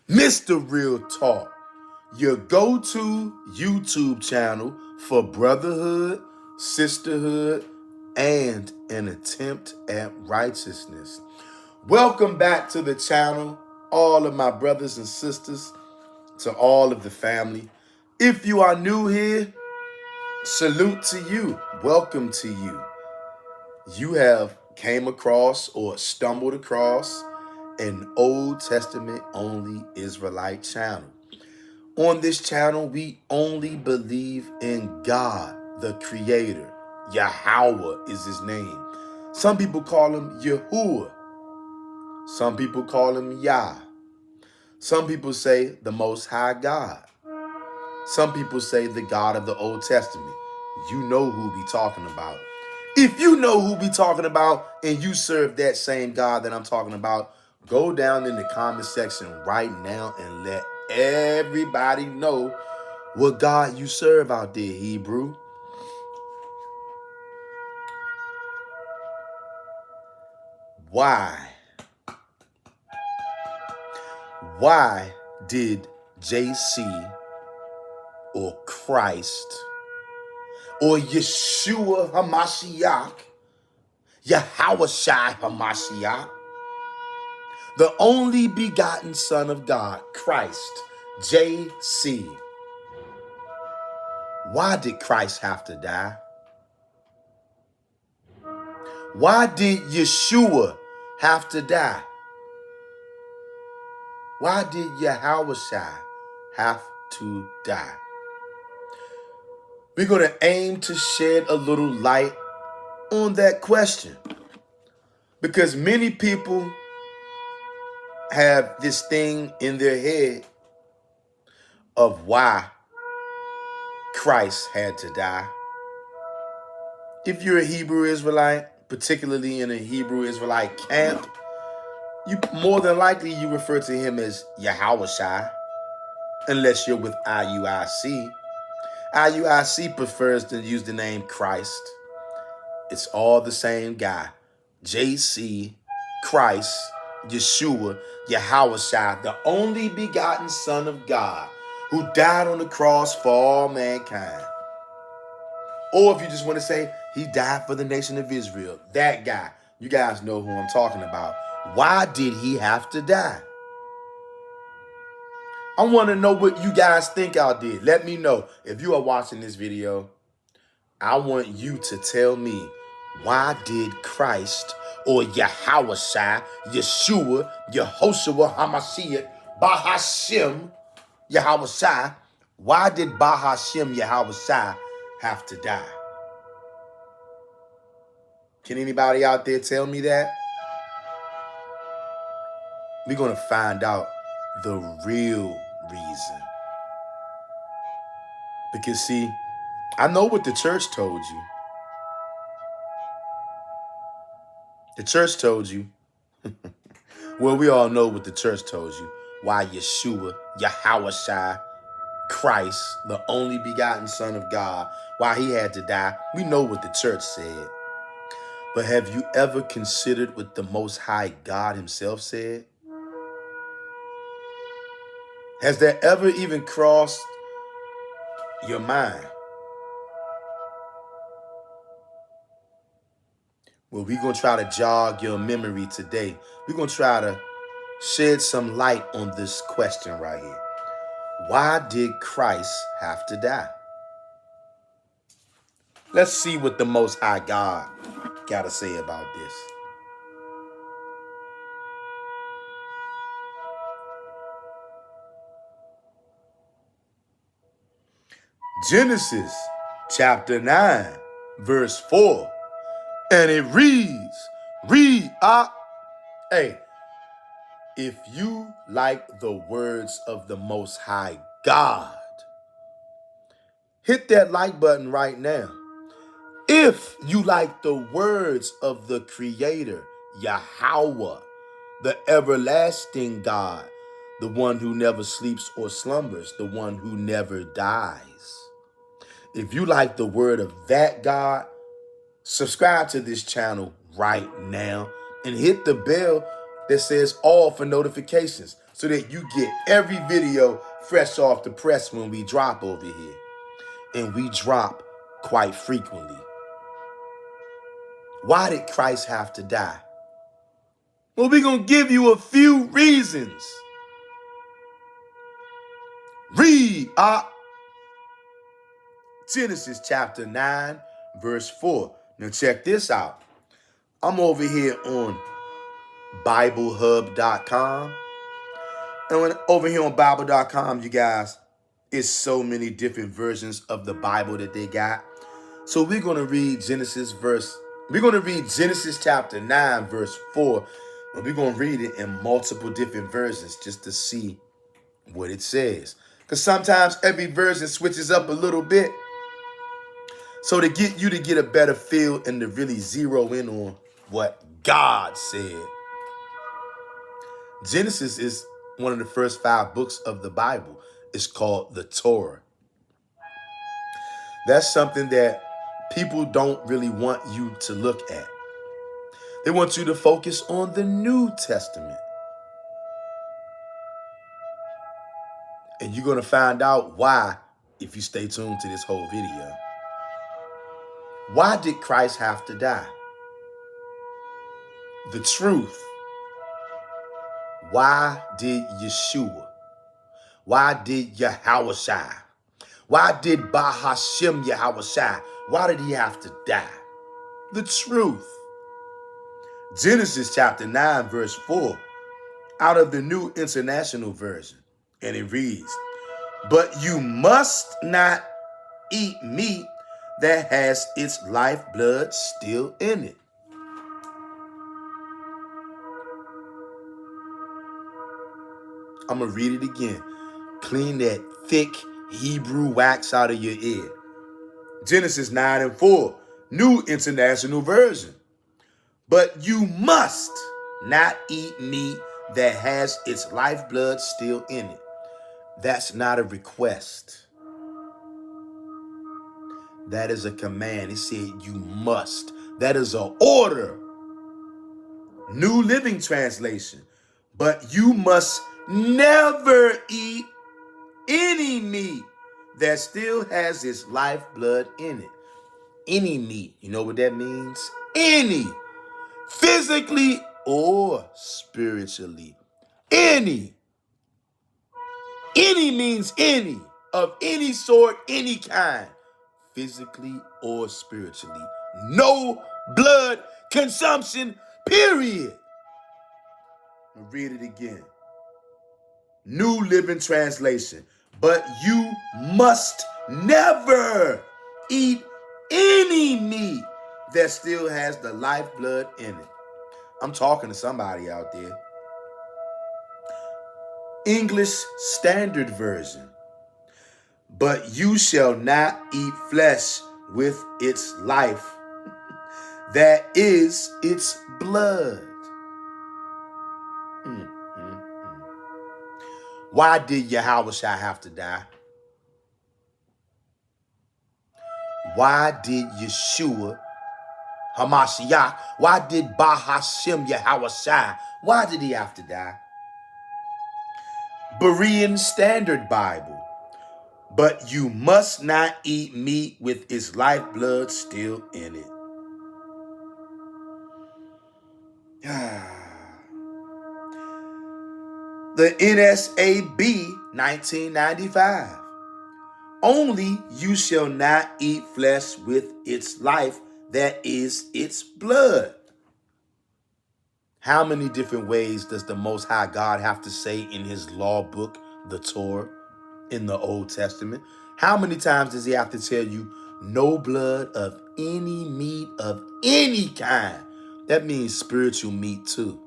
Mr. Real Talk, your go-to YouTube channel for brotherhood, sisterhood, and an attempt at righteousness. Welcome back to the channel, all of my brothers and sisters, to all of the family. If you are new here, salute to you. Welcome to you. You have came across or stumbled across an Old Testament only Israelite channel. On this channel, we only believe in God, the Creator. Yahweh is his name. Some people call him Yahuwah. Some people call him Yah. Some people say the Most High God. Some people say the God of the Old Testament. You know who we talking about. If you know who we talking about and you serve that same God that I'm talking about, go down in the comment section right now and let everybody know what God you serve out there, Hebrew. Why did JC or Christ or Yeshua HaMashiach, Yahushua HaMashiach, the only begotten Son of God, Christ, JC, why did Christ have to die? Why did Yeshua have to die? Why did Yahushua have to die? We're going to aim to shed a little light on that question, because many people have this thing in their head of why Christ had to die. If you're a Hebrew Israelite, particularly in a Hebrew Israelite camp, you more than likely you refer to him as Yahushua, unless you're with IUIC. IUIC prefers to use the name Christ. It's all the same guy. JC, Christ, Yeshua, Yahushua, the only begotten Son of God, who died on the cross for all mankind. Or if you just want to say he died for the nation of Israel, that guy. You guys know who I'm talking about. Why did he have to die? I want to know what you guys think out there. Let me know. If you are watching this video, I want you to tell me, why did Christ or Yahushua, Yeshua, Yehoshua, HaMashiach, Bahashem, Yahushua, why did Bahashem, Yahushua have to die? Can anybody out there tell me that? We're going to find out the real reason. Because see, I know what the church told you. The church told you. Well, we all know what the church told you. Why Yeshua, Yahushua, Christ, the only begotten Son of God, why he had to die. We know what the church said. But have you ever considered what the Most High God himself said? Has that ever even crossed your mind? Well, we're going to try to jog your memory today. We're going to try to shed some light on this question right here. Why did Christ have to die? Let's see what the Most High God got to say about this. Genesis chapter 9, verse 4. And it reads, hey, if you like the words of the Most High God, hit that like button right now. If you like the words of the Creator, Yahweh, the everlasting God, the one who never sleeps or slumbers, the one who never dies. If you like the word of that God, subscribe to this channel right now and hit the bell that says all for notifications so that you get every video fresh off the press when we drop over here. And we drop quite frequently. Why did Christ have to die? Well, we're going to give you a few reasons. Read Genesis chapter 9, verse 4. Now check this out. I'm over here on BibleHub.com. And over here on Bible.com, you guys, it's so many different versions of the Bible that they got. So we're going to read Genesis chapter 9, verse 4. And we're going to read it in multiple different versions just to see what it says. Because sometimes every version switches up a little bit. So to get you to get a better feel and to really zero in on what God said. Genesis is one of the first 5 books of the Bible. It's called the Torah. That's something that people don't really want you to look at. They want you to focus on the New Testament. And you're going to find out why if you stay tuned to this whole video. Why did Christ have to die? The truth. Why did Yeshua? Why did Yahushua? Why did Bahashem Yahushua? Why did he have to die? The truth. Genesis chapter 9, verse 4, out of the New International Version. And it reads, "But you must not eat meat that has its lifeblood still in it." I'm going to read it again. Clean that thick Hebrew wax out of your ear. Genesis 9 and 4, New International Version. "But you must not eat meat that has its lifeblood still in it." That's not a request. That is a command. It said you must. That is an order. New Living Translation. "But you must never eat any meat that still has its lifeblood in it." Any meat. You know what that means? Any. Physically or spiritually. Any. Any means any. Of any sort, any kind. Physically or spiritually. No blood consumption, period. I'll read it again. New Living Translation. "But you must never eat any meat that still has the lifeblood in it." I'm talking to somebody out there. English Standard Version. "But you shall not eat flesh with its life, that is its blood." Why did Yahushua have to die? Why did Yeshua Hamashiach, why did Bahashem Yahushua, why did he have to die? Berean Standard Bible. "But you must not eat meat with its lifeblood still in it." The NSAB 1995. "Only you shall not eat flesh with its life, that is its blood." How many different ways does the Most High God have to say in his law book, the Torah, in the Old Testament? How many times does he have to tell you no blood of any meat of any kind? That means spiritual meat too.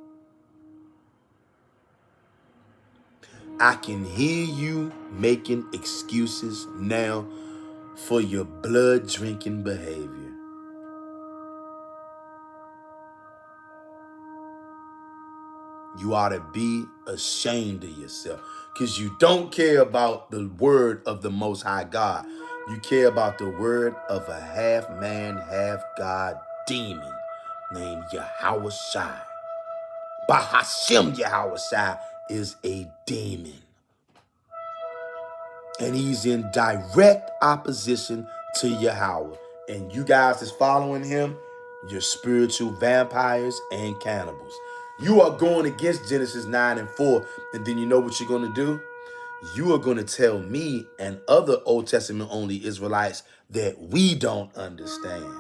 I can hear you making excuses now for your blood drinking behavior. You ought to be ashamed of yourself because you don't care about the word of the Most High God. You care about the word of a half man, half God demon named Yahushua. Bahashem Yahushua is a demon. And he's in direct opposition to Yahweh. And you guys that's following him, you're spiritual vampires and cannibals. You are going against Genesis 9 and 4. And then you know what you're going to do? You are going to tell me and other Old Testament only Israelites that we don't understand.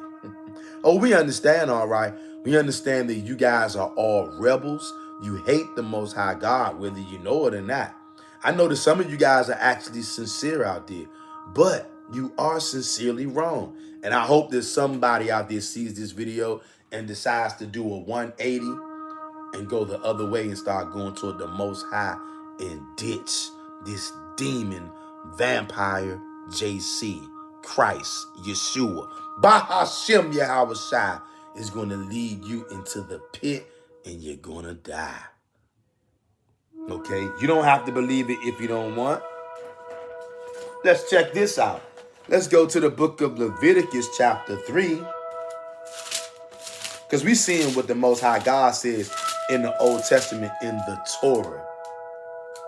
Oh, we understand, all right. We understand that you guys are all rebels. You hate the Most High God, whether you know it or not. I know that some of you guys are actually sincere out there, but you are sincerely wrong. And I hope that somebody out there sees this video and decides to do a 180 and go the other way and start going toward the Most High and ditch this demon, vampire, JC, Christ, Yeshua. Bahashem Yahweh Shai is going to lead you into the pit and you're going to die. Okay? You don't have to believe it if you don't want. Let's check this out. Let's go to the book of Leviticus chapter 3. Because we're seeing what the Most High God says in the Old Testament in the Torah.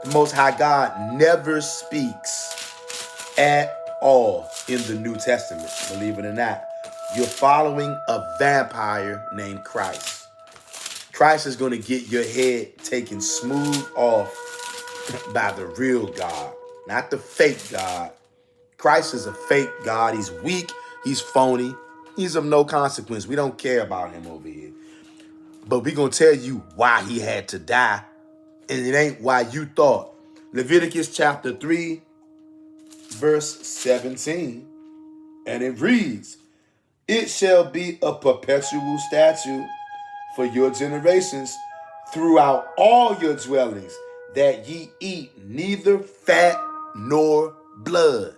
The Most High God never speaks at all in the New Testament, believe it or not. You're following a vampire named Christ. Christ is going to get your head taken smooth off by the real God, not the fake God. Christ is a fake God. He's weak. He's phony. He's of no consequence. We don't care about him over here. But we're going to tell you why he had to die. And it ain't why you thought. Leviticus chapter 3, verse 17. And it reads, "It shall be a perpetual statute for your generations throughout all your dwellings, that ye eat neither fat nor blood."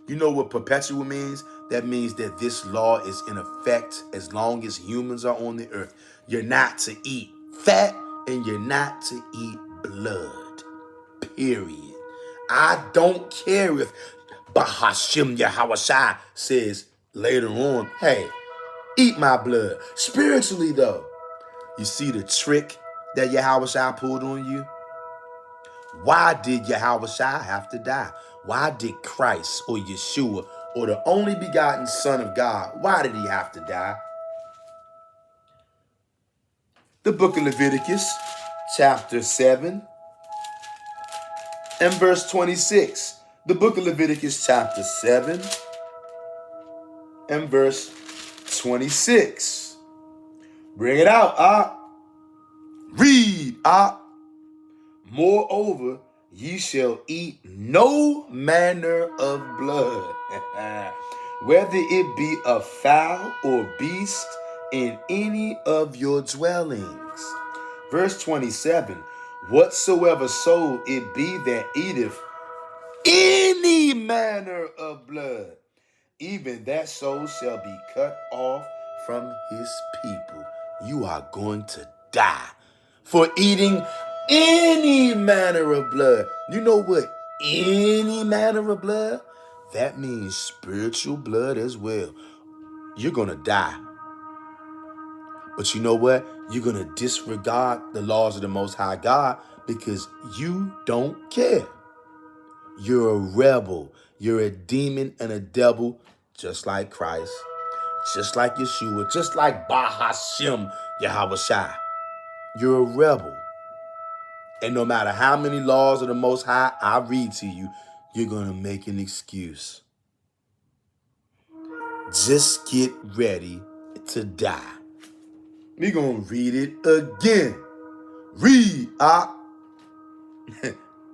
You know what perpetual means? That means that this law is in effect as long as humans are on the earth. You're not to eat fat and you're not to eat blood. Period. I don't care if Bahashim Yahawashai says later on, hey, eat my blood. Spiritually though, you see the trick that Yahawashai pulled on you? Why did Yahawashai have to die? Why did Christ or Yeshua or the only begotten Son of God, why did he have to die? The book of Leviticus, chapter 7 and verse 26. The book of Leviticus, chapter 7 and verse 26. Bring it out, Read, "Moreover, ye shall eat no manner of blood, whether it be of fowl or beast, in any of your dwellings." Verse 27, "Whatsoever soul it be that eateth any manner of blood, even that soul shall be cut off from his people." You are going to die for eating any manner of blood. You know what any manner of blood? That means spiritual blood as well. You're going to die. But you know what? You're going to disregard the laws of the Most High God because you don't care. You're a rebel. You're a demon and a devil, just like Christ, just like Yeshua, just like Bahashem Yahawashai. You're a rebel. And no matter how many laws of the Most High I read to you, you're going to make an excuse. Just get ready to die. We're going to read it again. Read,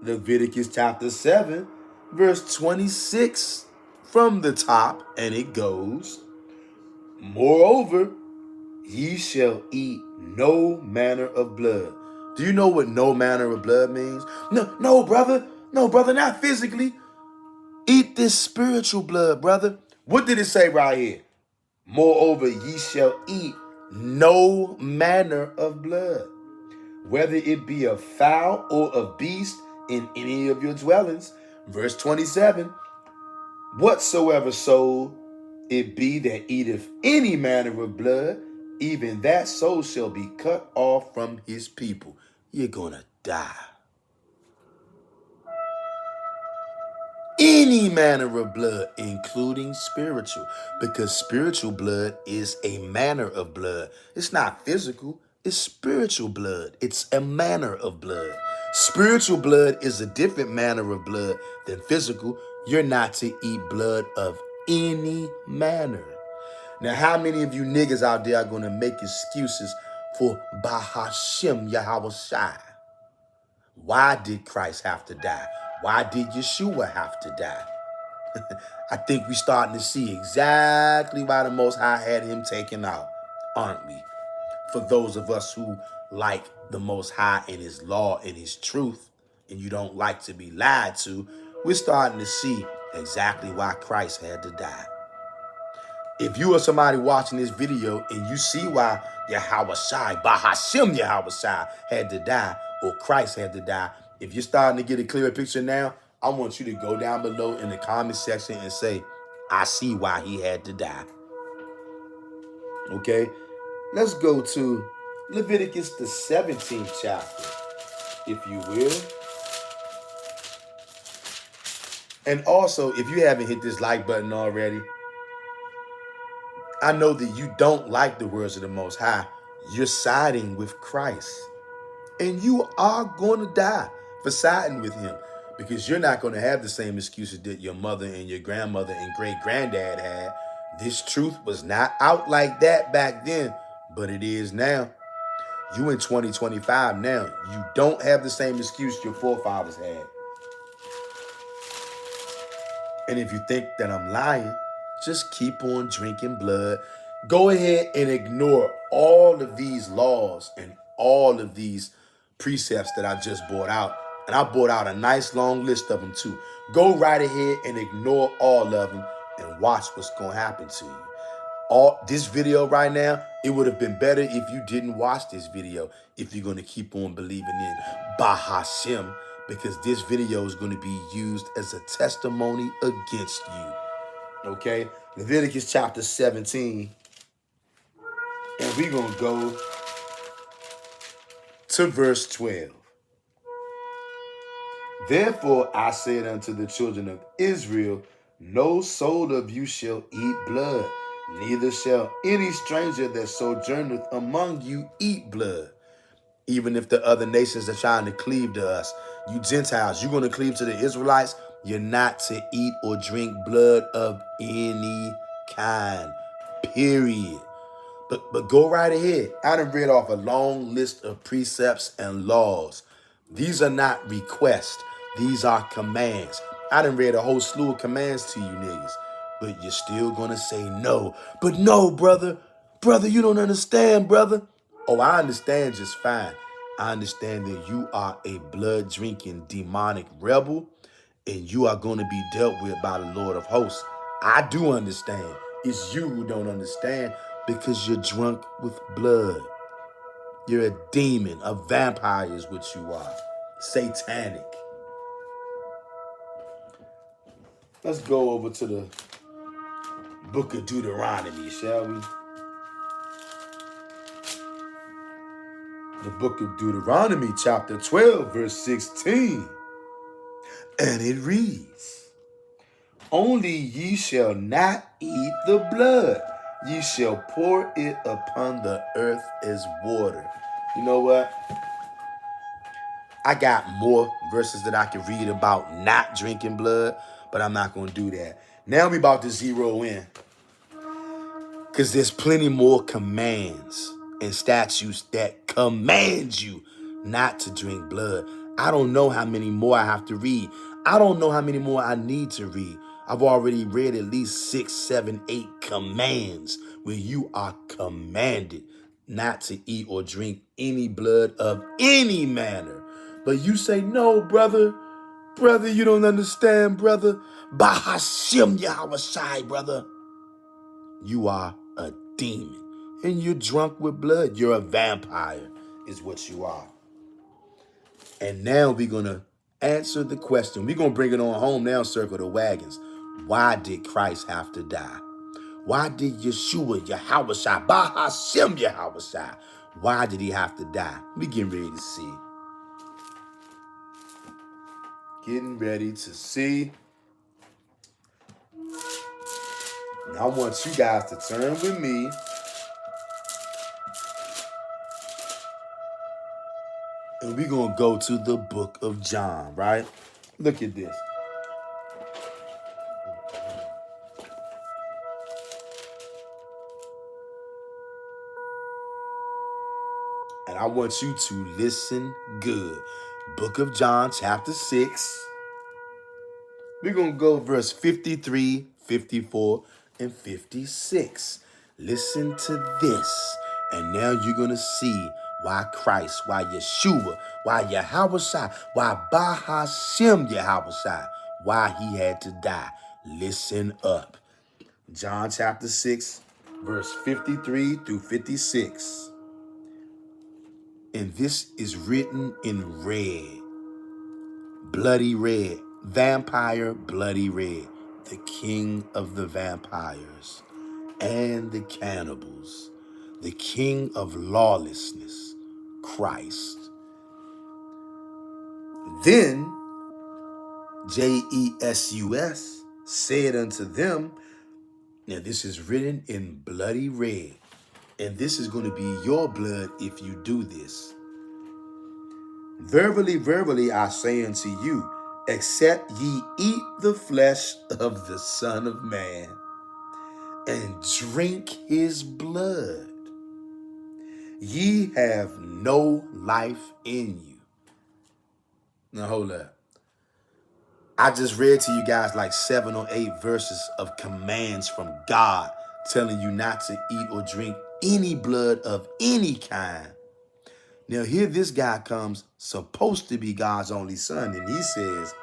Leviticus chapter 7, verse 26 from the top, and it goes, "Moreover, ye shall eat no manner of blood." Do you know what no manner of blood means? No, brother. No, brother, not physically. Eat this spiritual blood, brother. What did it say right here? "Moreover, ye shall eat no manner of blood, whether it be of fowl or of beast, in any of your dwellings." Verse 27, "Whatsoever soul it be that eateth any manner of blood, even that soul shall be cut off from his people." You're going to die. any manner of blood, including spiritual, because spiritual blood is a manner of blood. It's not physical, it's spiritual blood. It's a manner of blood. Spiritual blood is a different manner of blood than physical. You're not to eat blood of any manner. Now, how many of you niggas out there are going to make excuses for Bahashim Yahweh Shai? Why did Christ have to die? Why did Yeshua have to die? I think we're starting to see exactly why the Most High had him taken out, aren't we? For those of us who like the Most High and his law and his truth, and you don't like to be lied to, we're starting to see exactly why Christ had to die. If you are somebody watching this video and you see why Yahweh Shai, Bahashim Yahweh Shai had to die, or Christ had to die, if you're starting to get a clearer picture now, I want you to go down below in the comment section and say, I see why he had to die. Okay? Let's go to Leviticus, the 17th chapter, if you will. And also, if you haven't hit this like button already, I know that you don't like the words of the Most High. You're siding with Christ. And you are going to die for siding with him, because you're not going to have the same excuses that your mother and your grandmother and great-granddad had. This truth was not out like that back then, but it is now. You in 2025 now. You don't have the same excuse your forefathers had. And if you think that I'm lying, just keep on drinking blood. Go ahead and ignore all of these laws and all of these precepts that I just brought out. And I brought out a nice long list of them too. Go right ahead and ignore all of them and watch what's going to happen to you. This video right now, it would have been better if you didn't watch this video if you're going to keep on believing in Bahashim, because this video is going to be used as a testimony against you. Okay? Leviticus chapter 17. And we're going to go to verse 12. Therefore I said unto the children of Israel, no soul of you shall eat blood, neither shall any stranger that sojourneth among you eat blood. Even if the other nations are trying to cleave to us, you Gentiles, you're going to cleave to the Israelites, you're not to eat or drink blood of any kind, period. But go right ahead. I done read off a long list of precepts and laws. These are not requests. These are commands. I done read a whole slew of commands to you niggas. But you're still going to say no. But no, brother. Brother, you don't understand, brother. Oh, I understand just fine. I understand that you are a blood-drinking demonic rebel, and you are going to be dealt with by the Lord of hosts. I do understand. It's you who don't understand, because you're drunk with blood. You're a demon, a vampire is what you are. Satanic. Let's go over to the book of Deuteronomy, shall we? The book of Deuteronomy, chapter 12, verse 16. And it reads, only ye shall not eat the blood. Ye shall pour it upon the earth as water. You know what? I got more verses that I can read about not drinking blood, but I'm not going to do that. Now we about to zero in, because there's plenty more commands and statutes that command you not to drink blood. I don't know how many more I have to read. I don't know how many more I need to read. I've already read at least 6, 7, 8 commands where you are commanded not to eat or drink any blood of any manner. But you say, no, brother. Brother, you don't understand, brother. Bahashim Yahweh Shai, brother. You are a demon. And you're drunk with blood. You're a vampire, is what you are. And now we're going to answer the question. We're going to bring it on home now, circle the wagons. Why did Christ have to die? Why did Yeshua, Yahweh Shai, Bahashim Yahweh Shai, why did he have to die? We getting ready to see. Getting ready to see. I want you guys to turn with me and we're going to go to the book of John, right? Look at this. And I want you to listen good. Book of John, chapter 6. We're going to go verse 53, 54, and 56. Listen to this. And now you're going to see why Christ, why Yeshua, why Yahushua, why Bahashem Yahushua, why he had to die. Listen up. John chapter 6, verse 53 through 56. And this is written in red, bloody red, vampire bloody red, the king of the vampires and the cannibals, the king of lawlessness, Christ. Then Jesus said unto them, now this is written in bloody red, and this is going to be your blood if you do this. Verily, verily, I say unto you, except ye eat the flesh of the Son of Man and drink his blood, ye have no life in you. Now hold up. I just read to you guys like 7 or 8 verses of commands from God telling you not to eat or drink any blood of any kind. Now here this guy comes, supposed to be God's only son, and he says,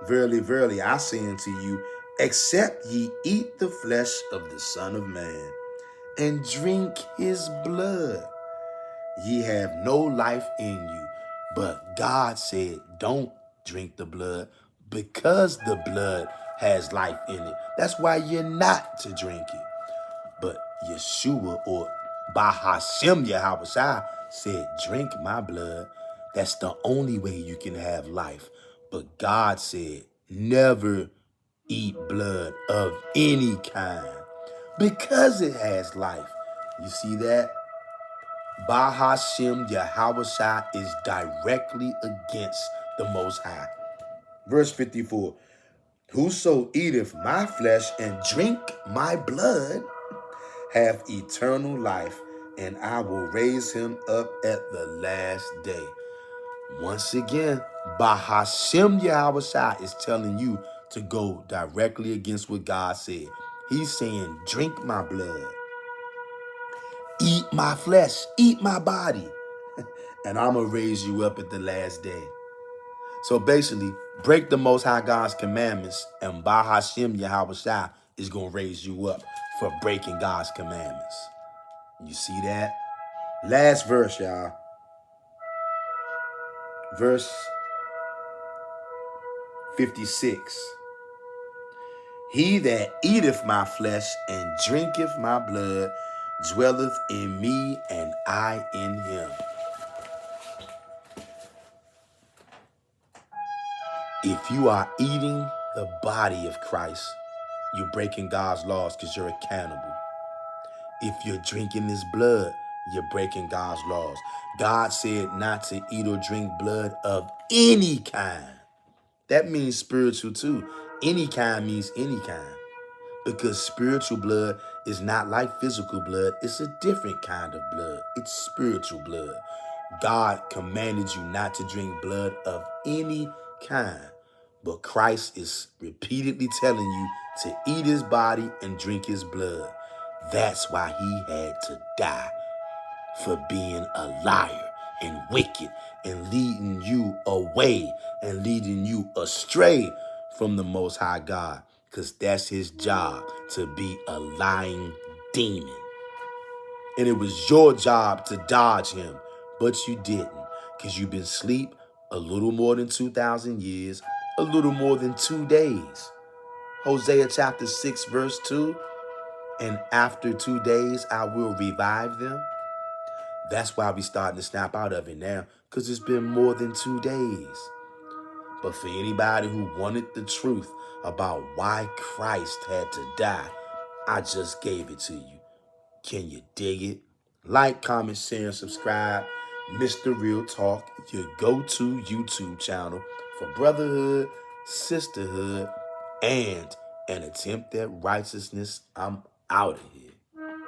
verily, verily, I say unto you, except ye eat the flesh of the Son of Man and drink his blood, ye have no life in you. But God said, don't drink the blood because the blood has life in it. That's why you're not to drink it. But Yeshua or Bahashem Yahushua said, drink my blood. That's the only way you can have life. But God said, never eat blood of any kind because it has life. You see that? Bahashem Yahushua is directly against the Most High. Verse 54, whoso eateth my flesh and drink my blood have eternal life, and I will raise him up at the last day. Once again, Bahashem Yahushua is telling you to go directly against what God said. He's saying, drink my blood, eat my flesh, eat my body, and I'm going to raise you up at the last day. So basically, break the Most High God's commandments, and Bahashem Yahushua is going to raise you up for breaking God's commandments. You see that? Last verse, y'all. Verse 56. He that eateth my flesh and drinketh my blood dwelleth in me, and I in him. If you are eating the body of Christ, you're breaking God's laws because you're a cannibal. If you're drinking his blood, you're breaking God's laws. God said not to eat or drink blood of any kind. That means spiritual too. Any kind means any kind. Because spiritual blood is not like physical blood. It's a different kind of blood. It's spiritual blood. God commanded you not to drink blood of any kind. But Christ is repeatedly telling you to eat his body and drink his blood. That's why he had to die, for being a liar and wicked and leading you away and leading you astray from the Most High God, because that's his job, to be a lying demon. And it was your job to dodge him, but you didn't, because you've been asleep a little more than 2,000 years, a little more than 2 days. Hosea chapter 6 verse 2, and after 2 days I will revive them. That's why we starting to snap out of it now, because it's been more than 2 days. But for anybody who wanted the truth about why Christ had to die, I just gave it to you. Can you dig it? Like, comment, share, and subscribe. Mr. Real Talk, your go-to YouTube channel for brotherhood, sisterhood, and an attempt at righteousness. I'm out of here.